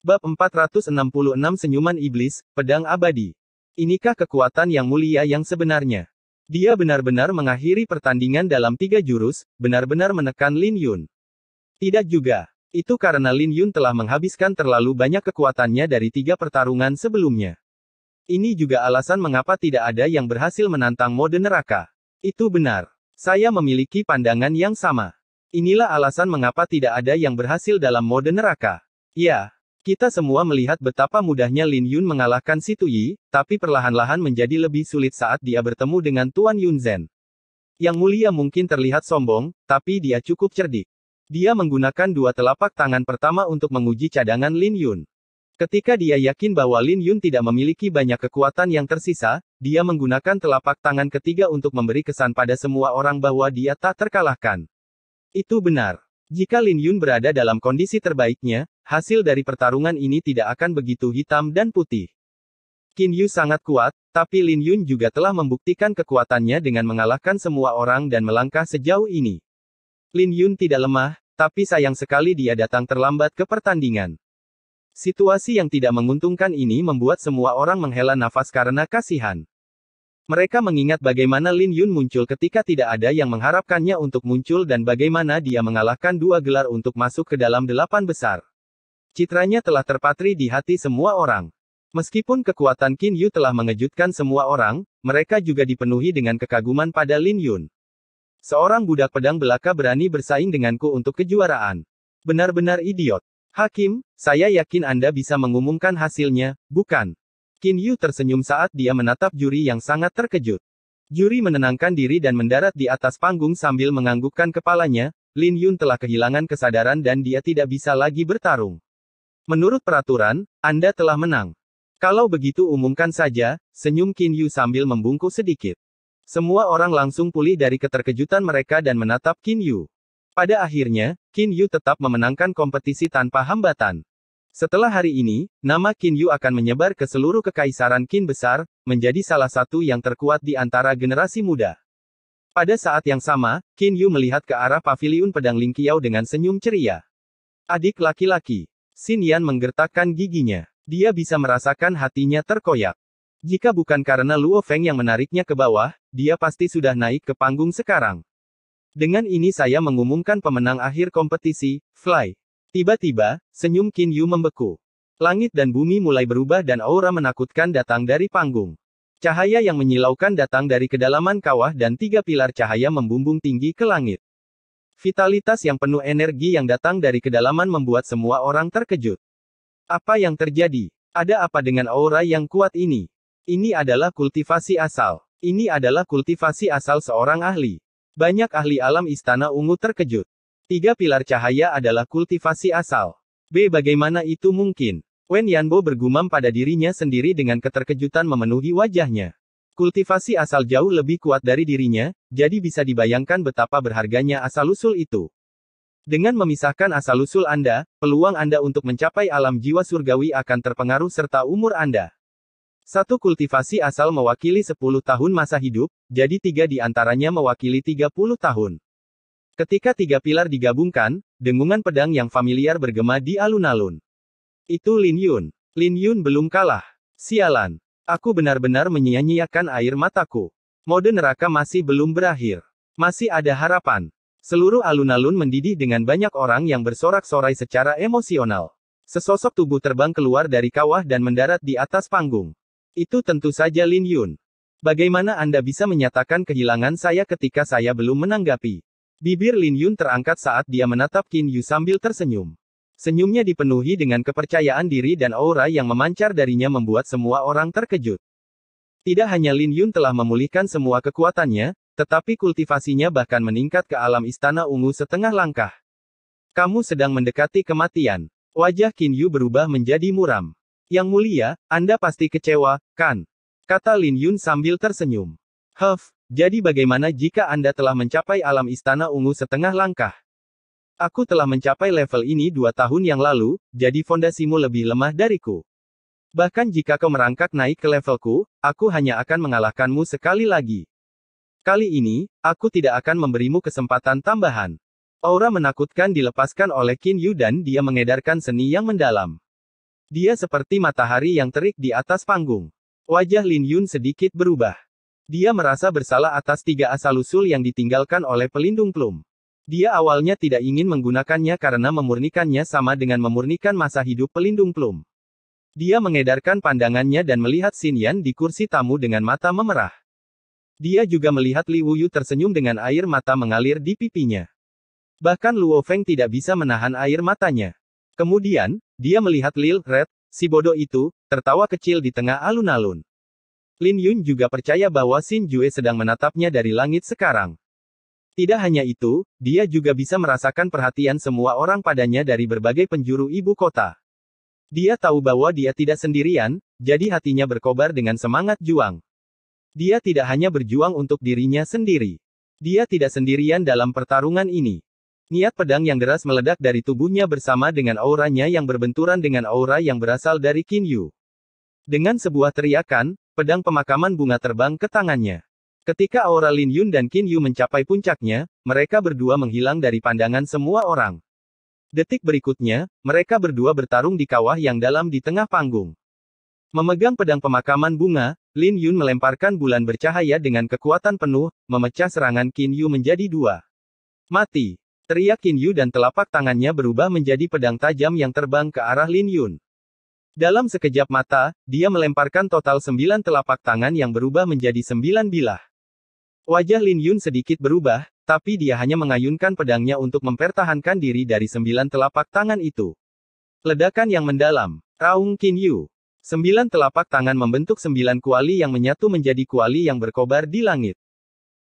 Bab 466 Senyuman Iblis, Pedang Abadi. Inikah kekuatan yang mulia yang sebenarnya? Dia benar-benar mengakhiri pertandingan dalam 3 jurus, benar-benar menekan Lin Yun. Tidak juga. Itu karena Lin Yun telah menghabiskan terlalu banyak kekuatannya dari 3 pertarungan sebelumnya. Ini juga alasan mengapa tidak ada yang berhasil menantang mode neraka. Itu benar. Saya memiliki pandangan yang sama. Inilah alasan mengapa tidak ada yang berhasil dalam mode neraka. Ya. Kita semua melihat betapa mudahnya Lin Yun mengalahkan Si Tuyi, tapi perlahan-lahan menjadi lebih sulit saat dia bertemu dengan Tuan Yunzhen. Yang mulia mungkin terlihat sombong, tapi dia cukup cerdik. Dia menggunakan 2 telapak tangan pertama untuk menguji cadangan Lin Yun. Ketika dia yakin bahwa Lin Yun tidak memiliki banyak kekuatan yang tersisa, dia menggunakan telapak tangan ketiga untuk memberi kesan pada semua orang bahwa dia tak terkalahkan. Itu benar. Jika Lin Yun berada dalam kondisi terbaiknya, hasil dari pertarungan ini tidak akan begitu hitam dan putih. Qin Yu sangat kuat, tapi Lin Yun juga telah membuktikan kekuatannya dengan mengalahkan semua orang dan melangkah sejauh ini. Lin Yun tidak lemah, tapi sayang sekali dia datang terlambat ke pertandingan. Situasi yang tidak menguntungkan ini membuat semua orang menghela nafas karena kasihan. Mereka mengingat bagaimana Lin Yun muncul ketika tidak ada yang mengharapkannya untuk muncul dan bagaimana dia mengalahkan 2 gelar untuk masuk ke dalam 8 besar. Citranya telah terpatri di hati semua orang. Meskipun kekuatan Qin Yu telah mengejutkan semua orang, mereka juga dipenuhi dengan kekaguman pada Lin Yun. Seorang budak pedang belaka berani bersaing denganku untuk kejuaraan. Benar-benar idiot. Hakim, saya yakin Anda bisa mengumumkan hasilnya, bukan? Qin Yu tersenyum saat dia menatap juri yang sangat terkejut. Juri menenangkan diri dan mendarat di atas panggung sambil menganggukkan kepalanya. Lin Yun telah kehilangan kesadaran dan dia tidak bisa lagi bertarung. Menurut peraturan, Anda telah menang. Kalau begitu umumkan saja, senyum Qin Yu sambil membungkuk sedikit. Semua orang langsung pulih dari keterkejutan mereka dan menatap Qin Yu. Pada akhirnya, Qin Yu tetap memenangkan kompetisi tanpa hambatan. Setelah hari ini, nama Qin Yu akan menyebar ke seluruh kekaisaran Qin besar, menjadi salah satu yang terkuat di antara generasi muda. Pada saat yang sama, Qin Yu melihat ke arah paviliun pedang Ling Qiao dengan senyum ceria. Adik laki-laki. Xin Yan menggertakkan giginya. Dia bisa merasakan hatinya terkoyak. Jika bukan karena Luo Feng yang menariknya ke bawah, dia pasti sudah naik ke panggung sekarang. Dengan ini saya mengumumkan pemenang akhir kompetisi, Fly. Tiba-tiba, senyum Qin Yu membeku. Langit dan bumi mulai berubah dan aura menakutkan datang dari panggung. Cahaya yang menyilaukan datang dari kedalaman kawah dan 3 pilar cahaya membumbung tinggi ke langit. Vitalitas yang penuh energi yang datang dari kedalaman membuat semua orang terkejut. Apa yang terjadi? Ada apa dengan aura yang kuat ini? Ini adalah kultivasi asal. Ini adalah kultivasi asal seorang ahli. Banyak ahli alam Istana Ungu terkejut. 3 pilar cahaya adalah kultivasi asal. Bagaimana itu mungkin? Wen Yanbo bergumam pada dirinya sendiri dengan keterkejutan memenuhi wajahnya. Kultivasi asal jauh lebih kuat dari dirinya, jadi bisa dibayangkan betapa berharganya asal-usul itu. Dengan memisahkan asal-usul Anda, peluang Anda untuk mencapai alam jiwa surgawi akan terpengaruh serta umur Anda. Satu kultivasi asal mewakili 10 tahun masa hidup, jadi 3 di antaranya mewakili 30 tahun. Ketika 3 pilar digabungkan, dengungan pedang yang familiar bergema di alun-alun. Itu Lin Yun. Lin Yun belum kalah. Sialan. Aku benar-benar menyia-nyiakan air mataku. Mode neraka masih belum berakhir. Masih ada harapan. Seluruh alun-alun mendidih dengan banyak orang yang bersorak-sorai secara emosional. Sesosok tubuh terbang keluar dari kawah dan mendarat di atas panggung. Itu tentu saja Lin Yun. Bagaimana Anda bisa menyatakan kehilangan saya ketika saya belum menanggapi? Bibir Lin Yun terangkat saat dia menatap Qin Yu sambil tersenyum. Senyumnya dipenuhi dengan kepercayaan diri dan aura yang memancar darinya membuat semua orang terkejut. Tidak hanya Lin Yun telah memulihkan semua kekuatannya, tetapi kultivasinya bahkan meningkat ke alam Istana Ungu setengah langkah. Kamu sedang mendekati kematian. Wajah Qin Yu berubah menjadi muram. Yang mulia, Anda pasti kecewa, kan? Kata Lin Yun sambil tersenyum. Jadi bagaimana jika Anda telah mencapai alam Istana Ungu setengah langkah? Aku telah mencapai level ini 2 tahun yang lalu, jadi fondasimu lebih lemah dariku. Bahkan jika kau merangkak naik ke levelku, aku hanya akan mengalahkanmu sekali lagi. Kali ini, aku tidak akan memberimu kesempatan tambahan. Aura menakutkan dilepaskan oleh Qin Yu dan dia mengedarkan seni yang mendalam. Dia seperti matahari yang terik di atas panggung. Wajah Lin Yun sedikit berubah. Dia merasa bersalah atas 3 asal-usul yang ditinggalkan oleh pelindung Plum. Dia awalnya tidak ingin menggunakannya karena memurnikannya sama dengan memurnikan masa hidup pelindung Plum. Dia mengedarkan pandangannya dan melihat Xin Yan di kursi tamu dengan mata memerah. Dia juga melihat Li Wuyu tersenyum dengan air mata mengalir di pipinya. Bahkan Luo Feng tidak bisa menahan air matanya. Kemudian, dia melihat Lil Red, si bodoh itu, tertawa kecil di tengah alun-alun. Lin Yun juga percaya bahwa Xin Jue sedang menatapnya dari langit sekarang. Tidak hanya itu, dia juga bisa merasakan perhatian semua orang padanya dari berbagai penjuru ibu kota. Dia tahu bahwa dia tidak sendirian, jadi hatinya berkobar dengan semangat juang. Dia tidak hanya berjuang untuk dirinya sendiri. Dia tidak sendirian dalam pertarungan ini. Niat pedang yang deras meledak dari tubuhnya bersama dengan auranya yang berbenturan dengan aura yang berasal dari Qin Yu. Dengan sebuah teriakan, pedang pemakaman bunga terbang ke tangannya. Ketika aura Lin Yun dan Qin Yu mencapai puncaknya, mereka berdua menghilang dari pandangan semua orang. Detik berikutnya, mereka berdua bertarung di kawah yang dalam di tengah panggung. Memegang pedang pemakaman bunga, Lin Yun melemparkan bulan bercahaya dengan kekuatan penuh, memecah serangan Qin Yu menjadi 2. Mati! Teriak Qin Yu dan telapak tangannya berubah menjadi pedang tajam yang terbang ke arah Lin Yun. Dalam sekejap mata, dia melemparkan total 9 telapak tangan yang berubah menjadi 9 bilah. Wajah Lin Yun sedikit berubah, tapi dia hanya mengayunkan pedangnya untuk mempertahankan diri dari 9 telapak tangan itu. Ledakan yang mendalam. Raung Qin Yu. 9 telapak tangan membentuk 9 kuali yang menyatu menjadi kuali yang berkobar di langit.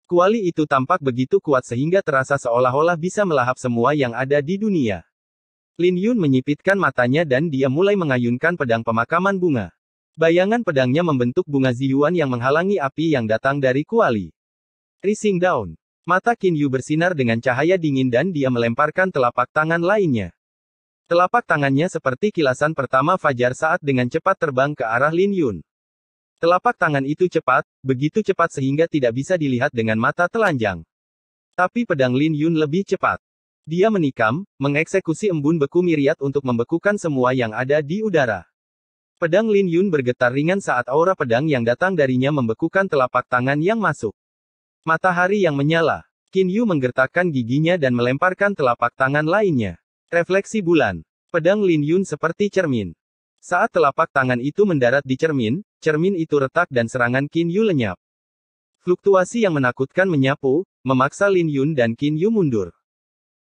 Kuali itu tampak begitu kuat sehingga terasa seolah-olah bisa melahap semua yang ada di dunia. Lin Yun menyipitkan matanya dan dia mulai mengayunkan pedang pemakaman bunga. Bayangan pedangnya membentuk bunga ziyuan yang menghalangi api yang datang dari kuali. Rising Dawn. Mata Qin Yu bersinar dengan cahaya dingin dan dia melemparkan telapak tangan lainnya. Telapak tangannya seperti kilasan pertama fajar saat dengan cepat terbang ke arah Lin Yun. Telapak tangan itu cepat, begitu cepat sehingga tidak bisa dilihat dengan mata telanjang. Tapi pedang Lin Yun lebih cepat. Dia menikam, mengeksekusi embun beku Myriad untuk membekukan semua yang ada di udara. Pedang Lin Yun bergetar ringan saat aura pedang yang datang darinya membekukan telapak tangan yang masuk. Matahari yang menyala. Qin Yu menggertakkan giginya dan melemparkan telapak tangan lainnya. Refleksi bulan. Pedang Lin Yun seperti cermin. Saat telapak tangan itu mendarat di cermin, cermin itu retak dan serangan Qin Yu lenyap. Fluktuasi yang menakutkan menyapu, memaksa Lin Yun dan Qin Yu mundur.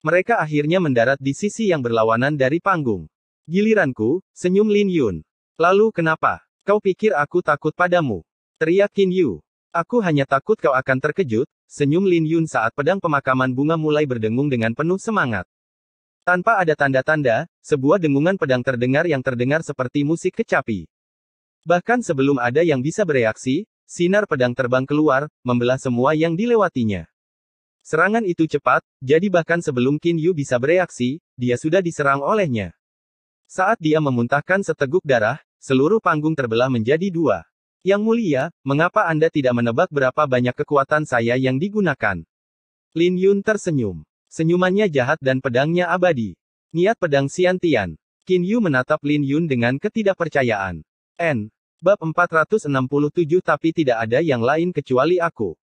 Mereka akhirnya mendarat di sisi yang berlawanan dari panggung. Giliranku, senyum Lin Yun. Lalu kenapa? Kau pikir aku takut padamu? Teriak Qin Yu. Aku hanya takut kau akan terkejut, senyum Lin Yun saat pedang pemakaman bunga mulai berdengung dengan penuh semangat. Tanpa ada tanda-tanda, sebuah dengungan pedang terdengar yang terdengar seperti musik kecapi. Bahkan sebelum ada yang bisa bereaksi, sinar pedang terbang keluar, membelah semua yang dilewatinya. Serangan itu cepat, jadi bahkan sebelum Qin Yu bisa bereaksi, dia sudah diserang olehnya. Saat dia memuntahkan seteguk darah, seluruh panggung terbelah menjadi 2. Yang mulia, mengapa Anda tidak menebak berapa banyak kekuatan saya yang digunakan? Lin Yun tersenyum. Senyumannya jahat dan pedangnya abadi. Niat pedang Xiantian. Qin Yu menatap Lin Yun dengan ketidakpercayaan. Bab 467 tapi tidak ada yang lain kecuali aku.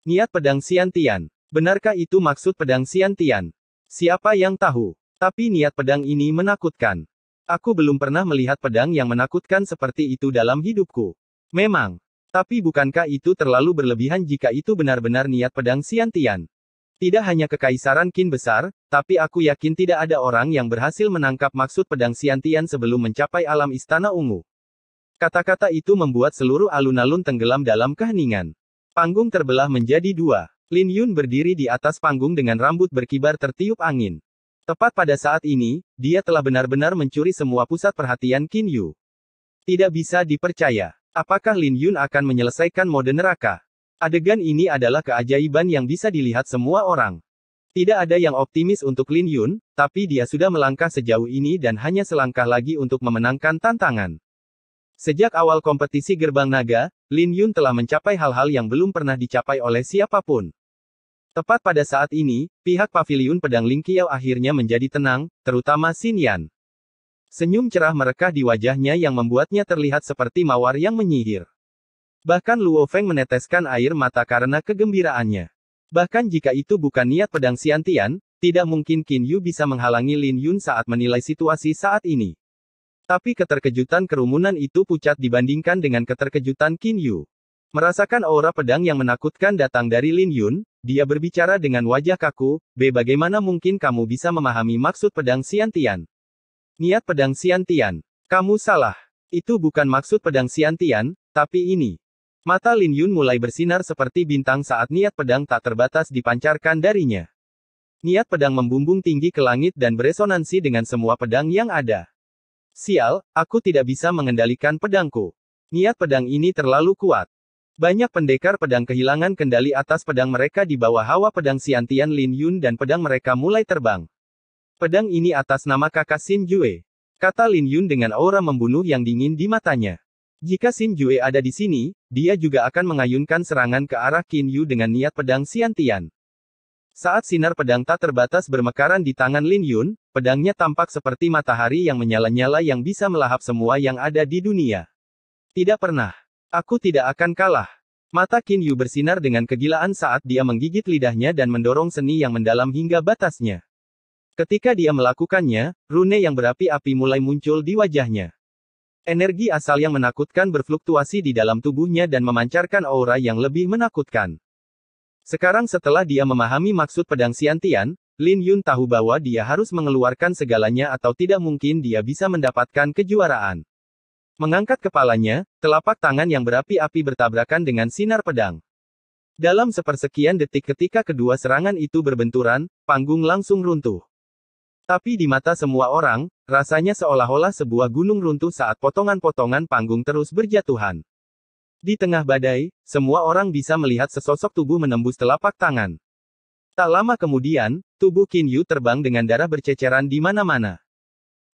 Niat pedang Xiantian. Benarkah itu maksud pedang Xiantian? Siapa yang tahu? Tapi niat pedang ini menakutkan. Aku belum pernah melihat pedang yang menakutkan seperti itu dalam hidupku. Memang. Tapi bukankah itu terlalu berlebihan jika itu benar-benar niat pedang Xiantian? Tidak hanya kekaisaran Qin besar, tapi aku yakin tidak ada orang yang berhasil menangkap maksud pedang Xiantian sebelum mencapai alam istana ungu. Kata-kata itu membuat seluruh alun-alun tenggelam dalam keheningan. Panggung terbelah menjadi 2. Lin Yun berdiri di atas panggung dengan rambut berkibar tertiup angin. Tepat pada saat ini, dia telah benar-benar mencuri semua pusat perhatian Qin Yu. Tidak bisa dipercaya. Apakah Lin Yun akan menyelesaikan mode neraka? Adegan ini adalah keajaiban yang bisa dilihat semua orang. Tidak ada yang optimis untuk Lin Yun, tapi dia sudah melangkah sejauh ini dan hanya selangkah lagi untuk memenangkan tantangan. Sejak awal kompetisi Gerbang Naga, Lin Yun telah mencapai hal-hal yang belum pernah dicapai oleh siapapun. Tepat pada saat ini, pihak Paviliun Pedang Ling Qiao akhirnya menjadi tenang, terutama Xin Yan. Senyum cerah merekah di wajahnya yang membuatnya terlihat seperti mawar yang menyihir. Bahkan Luo Feng meneteskan air mata karena kegembiraannya. Bahkan jika itu bukan niat pedang Xiantian, tidak mungkin Qin Yu bisa menghalangi Lin Yun saat menilai situasi saat ini. Tapi keterkejutan kerumunan itu pucat dibandingkan dengan keterkejutan Qin Yu. Merasakan aura pedang yang menakutkan datang dari Lin Yun, dia berbicara dengan wajah kaku, bagaimana mungkin kamu bisa memahami maksud pedang Xiantian? Niat pedang Xiantian. Kamu salah. Itu bukan maksud pedang Xiantian, tapi ini. Mata Lin Yun mulai bersinar seperti bintang saat niat pedang tak terbatas dipancarkan darinya. Niat pedang membumbung tinggi ke langit dan beresonansi dengan semua pedang yang ada. Sial, aku tidak bisa mengendalikan pedangku. Niat pedang ini terlalu kuat. Banyak pendekar pedang kehilangan kendali atas pedang mereka di bawah hawa pedang Xiantian Lin Yun dan pedang mereka mulai terbang. Pedang ini atas nama kakak Xin Jue. Kata Lin Yun dengan aura membunuh yang dingin di matanya. Jika Xin Jue ada di sini, dia juga akan mengayunkan serangan ke arah Qin Yu dengan niat pedang Xiantian. Saat sinar pedang tak terbatas bermekaran di tangan Lin Yun, pedangnya tampak seperti matahari yang menyala-nyala yang bisa melahap semua yang ada di dunia. Tidak pernah. Aku tidak akan kalah. Mata Qin Yu bersinar dengan kegilaan saat dia menggigit lidahnya dan mendorong seni yang mendalam hingga batasnya. Ketika dia melakukannya, rune yang berapi-api mulai muncul di wajahnya. Energi asal yang menakutkan berfluktuasi di dalam tubuhnya dan memancarkan aura yang lebih menakutkan. Sekarang setelah dia memahami maksud pedang Xiantian, Lin Yun tahu bahwa dia harus mengeluarkan segalanya atau tidak mungkin dia bisa mendapatkan kejuaraan. Mengangkat kepalanya, telapak tangan yang berapi-api bertabrakan dengan sinar pedang. Dalam sepersekian detik ketika kedua serangan itu berbenturan, panggung langsung runtuh. Tapi di mata semua orang, rasanya seolah-olah sebuah gunung runtuh saat potongan-potongan panggung terus berjatuhan. Di tengah badai, semua orang bisa melihat sesosok tubuh menembus telapak tangan. Tak lama kemudian, tubuh Qin Yu terbang dengan darah berceceran di mana-mana.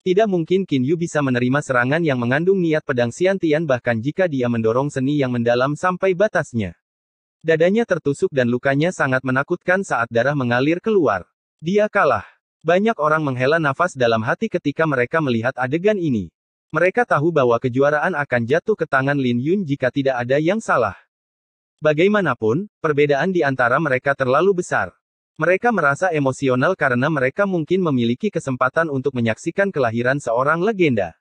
Tidak mungkin Qin Yu bisa menerima serangan yang mengandung niat pedang Xiantian bahkan jika dia mendorong seni yang mendalam sampai batasnya. Dadanya tertusuk dan lukanya sangat menakutkan saat darah mengalir keluar. Dia kalah. Banyak orang menghela nafas dalam hati ketika mereka melihat adegan ini. Mereka tahu bahwa kejuaraan akan jatuh ke tangan Lin Yun jika tidak ada yang salah. Bagaimanapun, perbedaan di antara mereka terlalu besar. Mereka merasa emosional karena mereka mungkin memiliki kesempatan untuk menyaksikan kelahiran seorang legenda.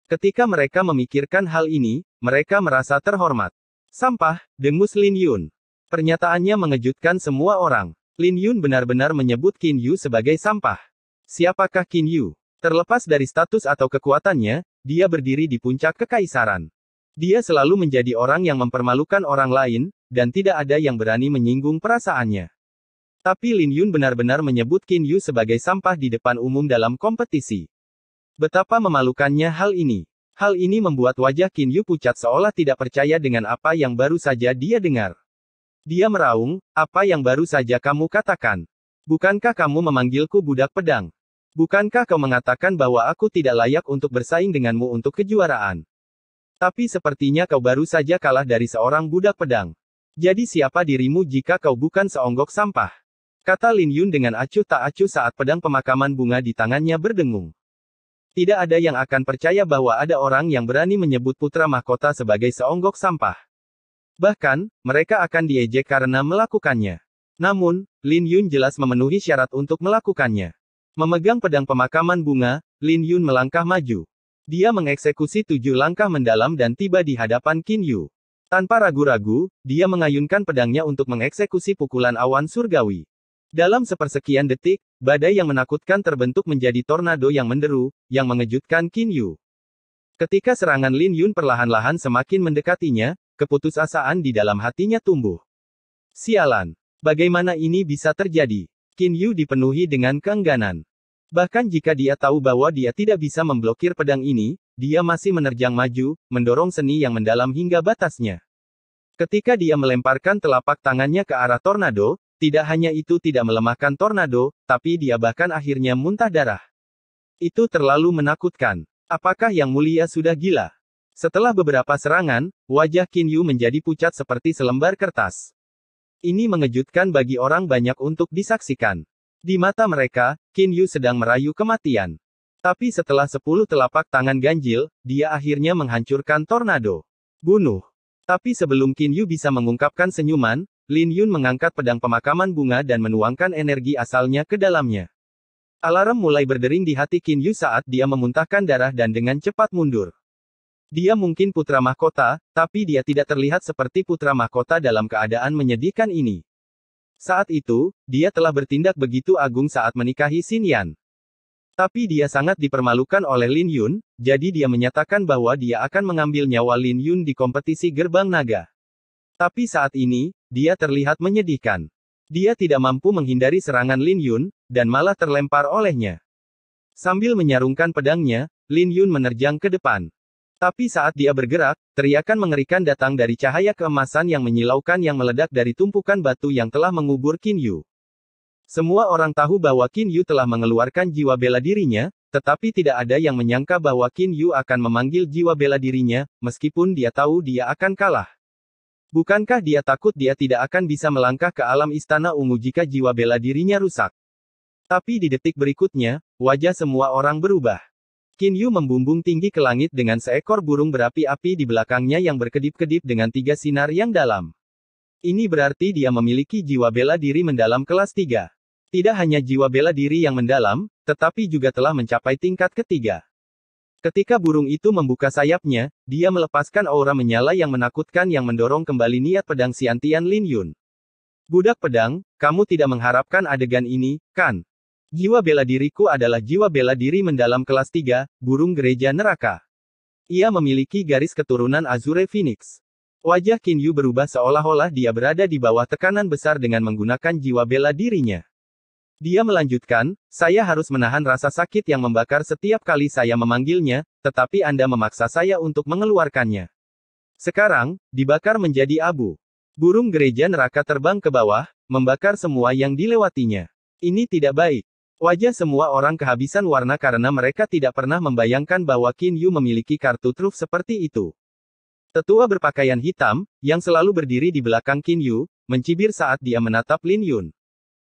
Ketika mereka memikirkan hal ini, mereka merasa terhormat. Sampah, dengus Lin Yun. Pernyataannya mengejutkan semua orang. Lin Yun benar-benar menyebut Qin Yu sebagai sampah. Siapakah Qin Yu? Terlepas dari status atau kekuatannya, dia berdiri di puncak kekaisaran. Dia selalu menjadi orang yang mempermalukan orang lain, dan tidak ada yang berani menyinggung perasaannya. Tapi Lin Yun benar-benar menyebut Qin Yu sebagai sampah di depan umum dalam kompetisi. Betapa memalukannya hal ini. Hal ini membuat wajah Qin Yu pucat seolah tidak percaya dengan apa yang baru saja dia dengar. Dia meraung, apa yang baru saja kamu katakan? Bukankah kamu memanggilku budak pedang? Bukankah kau mengatakan bahwa aku tidak layak untuk bersaing denganmu untuk kejuaraan? Tapi sepertinya kau baru saja kalah dari seorang budak pedang. Jadi siapa dirimu jika kau bukan seonggok sampah? Kata Lin Yun dengan acuh tak acuh saat pedang pemakaman bunga di tangannya berdengung. Tidak ada yang akan percaya bahwa ada orang yang berani menyebut putra mahkota sebagai seonggok sampah. Bahkan, mereka akan diejek karena melakukannya. Namun, Lin Yun jelas memenuhi syarat untuk melakukannya. Memegang pedang pemakaman bunga, Lin Yun melangkah maju. Dia mengeksekusi 7 langkah mendalam dan tiba di hadapan Qin Yu. Tanpa ragu-ragu, dia mengayunkan pedangnya untuk mengeksekusi pukulan awan surgawi. Dalam sepersekian detik, badai yang menakutkan terbentuk menjadi tornado yang menderu, yang mengejutkan Qin Yu. Ketika serangan Lin Yun perlahan-lahan semakin mendekatinya, keputusasaan di dalam hatinya tumbuh. Sialan. Bagaimana ini bisa terjadi? Qin Yu dipenuhi dengan keengganan. Bahkan jika dia tahu bahwa dia tidak bisa memblokir pedang ini, dia masih menerjang maju, mendorong seni yang mendalam hingga batasnya. Ketika dia melemparkan telapak tangannya ke arah tornado, tidak hanya itu tidak melemahkan tornado, tapi dia bahkan akhirnya muntah darah. Itu terlalu menakutkan. Apakah Yang Mulia sudah gila? Setelah beberapa serangan, wajah Qin Yu menjadi pucat seperti selembar kertas. Ini mengejutkan bagi orang banyak untuk disaksikan. Di mata mereka, Qin Yu sedang merayu kematian. Tapi setelah 10 telapak tangan ganjil, dia akhirnya menghancurkan tornado. Bunuh. Tapi sebelum Qin Yu bisa mengungkapkan senyuman, Lin Yun mengangkat pedang pemakaman bunga dan menuangkan energi asalnya ke dalamnya. Alarm mulai berdering di hati Qin Yu saat dia memuntahkan darah dan dengan cepat mundur. Dia mungkin putra mahkota, tapi dia tidak terlihat seperti putra mahkota dalam keadaan menyedihkan ini. Saat itu, dia telah bertindak begitu agung saat menikahi Xin Yan. Tapi dia sangat dipermalukan oleh Lin Yun, jadi dia menyatakan bahwa dia akan mengambil nyawa Lin Yun di kompetisi gerbang naga. Tapi saat ini, dia terlihat menyedihkan. Dia tidak mampu menghindari serangan Lin Yun, dan malah terlempar olehnya. Sambil menyarungkan pedangnya, Lin Yun menerjang ke depan. Tapi saat dia bergerak, teriakan mengerikan datang dari cahaya keemasan yang menyilaukan yang meledak dari tumpukan batu yang telah mengubur Qin Yu. Semua orang tahu bahwa Qin Yu telah mengeluarkan jiwa bela dirinya, tetapi tidak ada yang menyangka bahwa Qin Yu akan memanggil jiwa bela dirinya, meskipun dia tahu dia akan kalah. Bukankah dia takut dia tidak akan bisa melangkah ke alam istana ungu jika jiwa bela dirinya rusak? Tapi di detik berikutnya, wajah semua orang berubah. Qin Yu membumbung tinggi ke langit dengan seekor burung berapi-api di belakangnya yang berkedip-kedip dengan 3 sinar yang dalam. Ini berarti dia memiliki jiwa bela diri mendalam kelas 3. Tidak hanya jiwa bela diri yang mendalam, tetapi juga telah mencapai tingkat ketiga. Ketika burung itu membuka sayapnya, dia melepaskan aura menyala yang menakutkan yang mendorong kembali niat pedang Xiantian Lin Yun. Budak pedang, kamu tidak mengharapkan adegan ini, kan? Jiwa bela diriku adalah jiwa bela diri mendalam kelas 3, burung gereja neraka. Ia memiliki garis keturunan Azure Phoenix. Wajah Qin Yu berubah seolah-olah dia berada di bawah tekanan besar dengan menggunakan jiwa bela dirinya. Dia melanjutkan, saya harus menahan rasa sakit yang membakar setiap kali saya memanggilnya, tetapi Anda memaksa saya untuk mengeluarkannya. Sekarang, dibakar menjadi abu. Burung gereja neraka terbang ke bawah, membakar semua yang dilewatinya. Ini tidak baik. Wajah semua orang kehabisan warna karena mereka tidak pernah membayangkan bahwa Qin Yu memiliki kartu truf seperti itu. Tetua berpakaian hitam, yang selalu berdiri di belakang Qin Yu, mencibir saat dia menatap Lin Yun.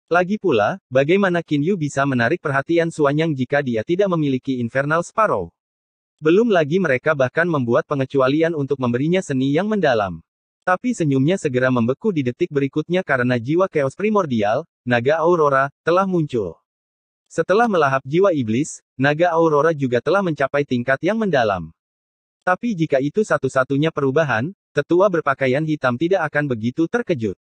Lagi pula, bagaimana Qin Yu bisa menarik perhatian Suanyang jika dia tidak memiliki Infernal Sparrow? Belum lagi mereka bahkan membuat pengecualian untuk memberinya seni yang mendalam. Tapi senyumnya segera membeku di detik berikutnya karena jiwa Chaos Primordial, Naga Aurora, telah muncul. Setelah melahap jiwa iblis, Naga Aurora juga telah mencapai tingkat yang mendalam. Tapi jika itu satu-satunya perubahan, tetua berpakaian hitam tidak akan begitu terkejut.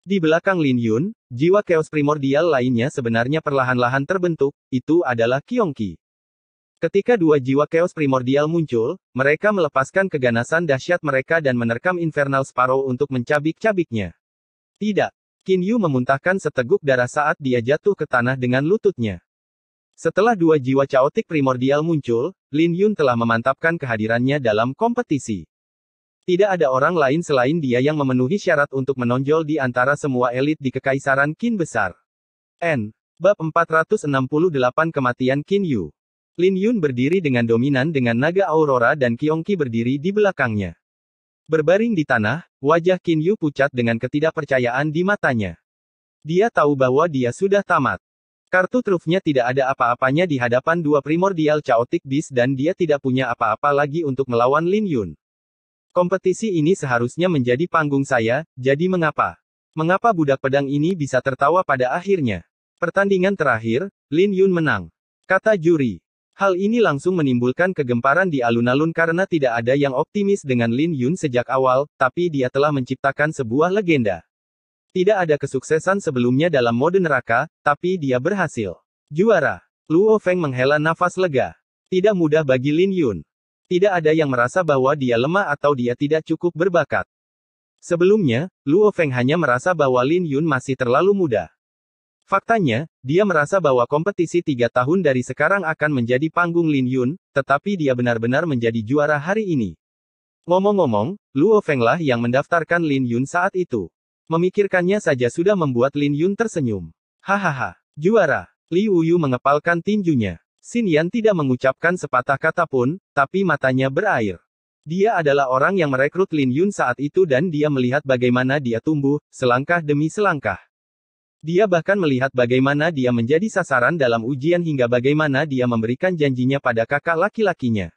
Di belakang Lin Yun, jiwa Chaos Primordial lainnya sebenarnya perlahan-lahan terbentuk, itu adalah Qiongqi. Ketika dua jiwa Chaos Primordial muncul, mereka melepaskan keganasan dahsyat mereka dan menerkam Infernal Sparrow untuk mencabik-cabiknya. Tidak. Qin Yu memuntahkan seteguk darah saat dia jatuh ke tanah dengan lututnya. Setelah dua jiwa Chaotic Primordial muncul, Lin Yun telah memantapkan kehadirannya dalam kompetisi. Tidak ada orang lain selain dia yang memenuhi syarat untuk menonjol di antara semua elit di Kekaisaran Qin Besar. Bab 468 Kematian Qin Yu. Lin Yun berdiri dengan dominan dengan Naga Aurora dan Qiongqi berdiri di belakangnya. Berbaring di tanah, wajah Qin Yu pucat dengan ketidakpercayaan di matanya. Dia tahu bahwa dia sudah tamat. Kartu trufnya tidak ada apa-apanya di hadapan dua Primordial Chaotic Beast dan dia tidak punya apa-apa lagi untuk melawan Lin Yun. Kompetisi ini seharusnya menjadi panggung saya, jadi mengapa? Mengapa budak pedang ini bisa tertawa pada akhirnya? Pertandingan terakhir, Lin Yun menang. Kata juri. Hal ini langsung menimbulkan kegemparan di alun-alun karena tidak ada yang optimis dengan Lin Yun sejak awal, tapi dia telah menciptakan sebuah legenda. Tidak ada kesuksesan sebelumnya dalam mode neraka, tapi dia berhasil. Juara. Luo Feng menghela nafas lega. Tidak mudah bagi Lin Yun. Tidak ada yang merasa bahwa dia lemah atau dia tidak cukup berbakat. Sebelumnya, Luo Feng hanya merasa bahwa Lin Yun masih terlalu muda. Faktanya, dia merasa bahwa kompetisi 3 tahun dari sekarang akan menjadi panggung Lin Yun, tetapi dia benar-benar menjadi juara hari ini. Ngomong-ngomong, Luo Feng lah yang mendaftarkan Lin Yun saat itu. Memikirkannya saja sudah membuat Lin Yun tersenyum. Hahaha, juara. Li Wuyu mengepalkan tinjunya. Xin Yan tidak mengucapkan sepatah kata pun, tapi matanya berair. Dia adalah orang yang merekrut Lin Yun saat itu dan dia melihat bagaimana dia tumbuh, selangkah demi selangkah. Dia bahkan melihat bagaimana dia menjadi sasaran dalam ujian hingga bagaimana dia memberikan janjinya pada kakak laki-lakinya.